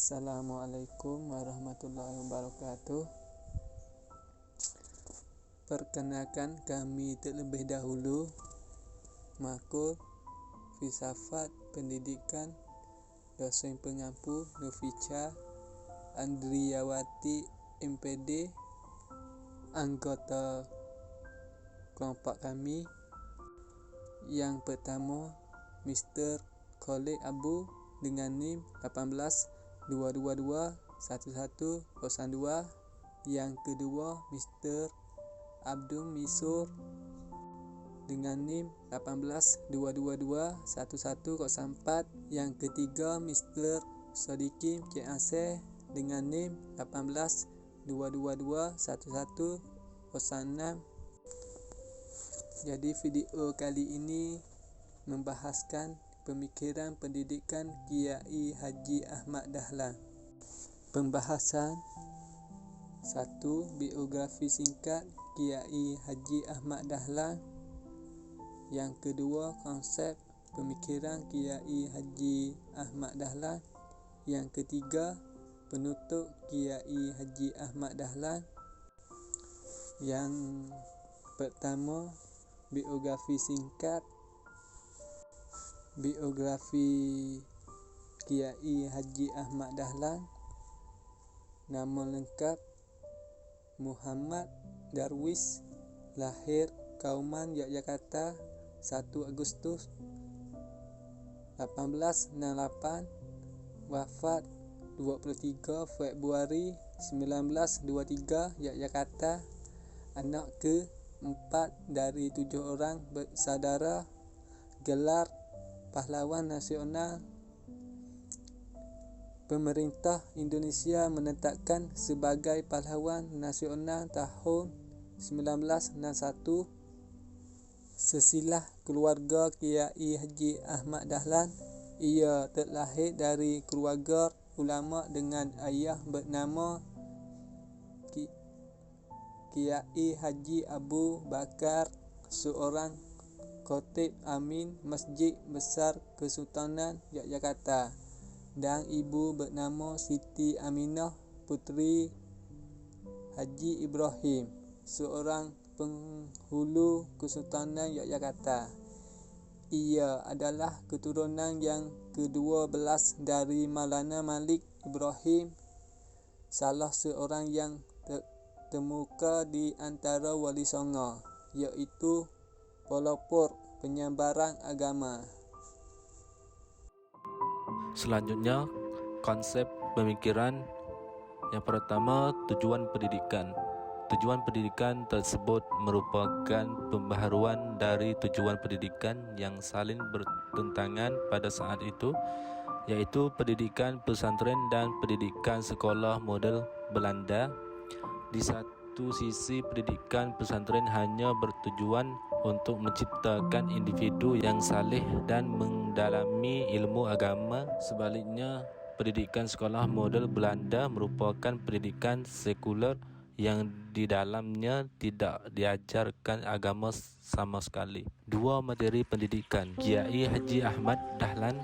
Assalamualaikum warahmatullahi wabarakatuh. Perkenalkan kami terlebih dahulu Makul Filsafat Pendidikan Dosen Pengampu Nurficha Andriyawati MPD, anggota kelompok kami. Yang pertama, Mr. Khalid Abu dengan NIM 1822211002. Yang kedua, Mr. Abdul Misur dengan NIM 1822211004. Yang ketiga, Mr. Sodikin Cik Aseh dengan NIM 1822211006. Jadi video kali ini membahaskan pemikiran pendidikan Kiai Haji Ahmad Dahlan. Pembahasan 1. Biografi singkat Kiai Haji Ahmad Dahlan. Yang kedua, konsep pemikiran Kiai Haji Ahmad Dahlan. Yang ketiga, penutur Kiai Haji Ahmad Dahlan. Yang pertama, biografi singkat. Biografi Kiai Haji Ahmad Dahlan. Nama lengkap Muhammad Darwis, lahir Kauman, Yogyakarta, 1 Agustus 1868, wafat 23 Februari 1923, Yogyakarta. Anak ke-4 dari 7 orang bersaudara. Gelar Pahlawan Nasional. Pemerintah Indonesia menetapkan sebagai Pahlawan Nasional tahun 1961. Sesilah keluarga Kiai Haji Ahmad Dahlan. Ia terlahir dari keluarga ulama dengan ayah bernama Kiai Haji Abu Bakar, seorang Khatib Amin Masjid Besar Kesultanan Yogyakarta, dan ibu bernama Siti Aminah Putri Haji Ibrahim, seorang penghulu Kesultanan Yogyakarta. Ia adalah keturunan yang ke-12 dari Maulana Malik Ibrahim, salah seorang yang terkemuka di antara Wali Songo, iaitu pelopor penyebaran agama. Selanjutnya, konsep pemikiran. Yang pertama, tujuan pendidikan. Tujuan pendidikan tersebut merupakan pembaharuan dari tujuan pendidikan yang saling bertentangan pada saat itu, yaitu pendidikan pesantren dan pendidikan sekolah model Belanda. Di satu sisi, pendidikan pesantren hanya bertujuan untuk menciptakan individu yang saleh dan mendalami ilmu agama. Sebaliknya, pendidikan sekolah model Belanda merupakan pendidikan sekuler yang di dalamnya tidak diajarkan agama sama sekali. 2. Materi pendidikan. Kiai Haji Ahmad Dahlan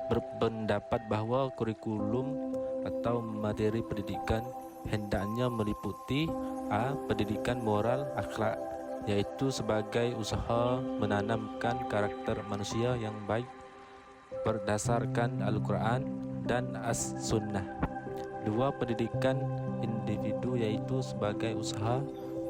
berpendapat bahawa kurikulum atau materi pendidikan hendaknya meliputi A. Pendidikan moral akhlak, yaitu sebagai usaha menanamkan karakter manusia yang baik berdasarkan Al-Quran dan As-Sunnah. 2. Pendidikan individu, yaitu sebagai usaha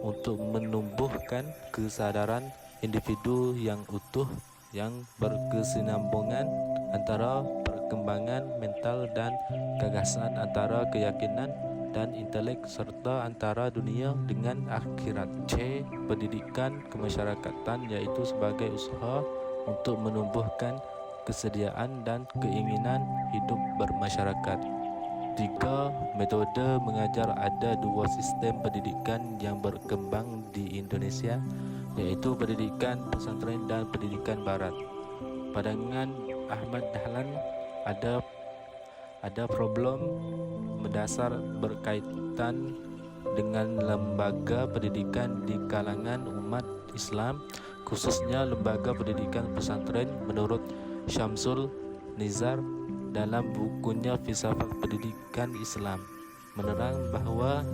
untuk menumbuhkan kesadaran individu yang utuh, yang berkesinambungan antara perkembangan mental dan gagasan, antara keyakinan dan intelek, serta antara dunia dengan akhirat. C. Pendidikan kemasyarakatan, yaitu sebagai usaha untuk menumbuhkan kesediaan dan keinginan hidup bermasyarakat. 3. Metode mengajar. Ada 2 sistem pendidikan yang berkembang di Indonesia, yaitu pendidikan pesantren dan pendidikan barat. Pandangan Ahmad Dahlan, ada problem mendasar berkaitan dengan lembaga pendidikan di kalangan umat Islam, khususnya lembaga pendidikan pesantren. Menurut Syamsul Nizar, dalam bukunya Filsafat Pendidikan Islam menerang bahwa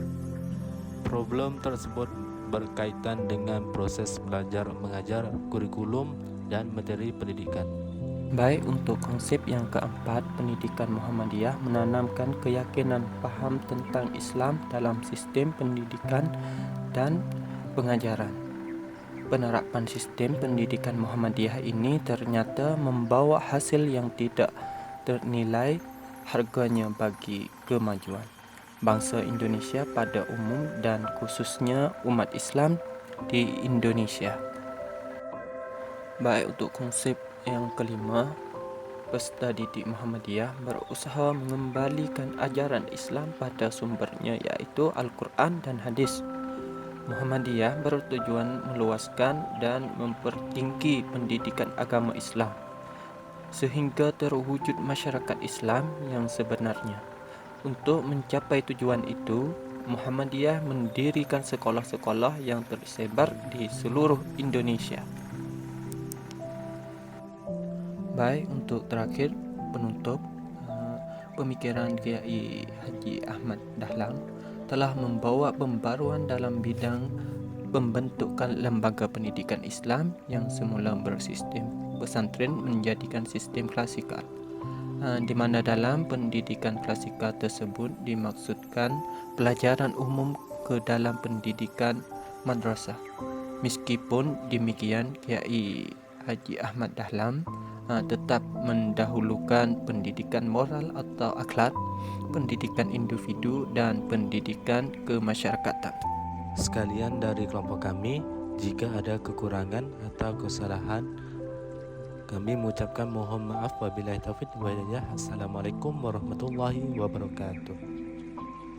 problem tersebut berkaitan dengan proses belajar mengajar, kurikulum, dan materi pendidikan. Baik, untuk konsep yang keempat, pendidikan Muhammadiyah menanamkan keyakinan paham tentang Islam dalam sistem pendidikan dan pengajaran. Penerapan sistem pendidikan Muhammadiyah ini ternyata membawa hasil yang tidak ternilai harganya bagi kemajuan bangsa Indonesia pada umum dan khususnya umat Islam di Indonesia. Baik, untuk konsep yang kelima, peserta didik Muhammadiyah berusaha mengembalikan ajaran Islam pada sumbernya, iaitu Al-Quran dan Hadis. Muhammadiyah bertujuan meluaskan dan mempertinggi pendidikan agama Islam sehingga terwujud masyarakat Islam yang sebenarnya. Untuk mencapai tujuan itu, Muhammadiyah mendirikan sekolah-sekolah yang tersebar di seluruh Indonesia. Baik, untuk terakhir penutup, pemikiran Kiai Haji Ahmad Dahlan telah membawa pembaruan dalam bidang pembentukan lembaga pendidikan Islam yang semula bersistem pesantren menjadikan sistem klasikal, di mana dalam pendidikan klasikal tersebut dimaksudkan pelajaran umum ke dalam pendidikan madrasah. Meskipun demikian, Kiai Haji Ahmad Dahlan tetap mendahulukan pendidikan moral atau akhlak, pendidikan individu, dan pendidikan kemasyarakatan. Sekalian dari kelompok kami, jika ada kekurangan atau kesalahan, kami mengucapkan mohon maaf. Wabillahi taufiq wal hidayah. Assalamualaikum warahmatullahi wabarakatuh.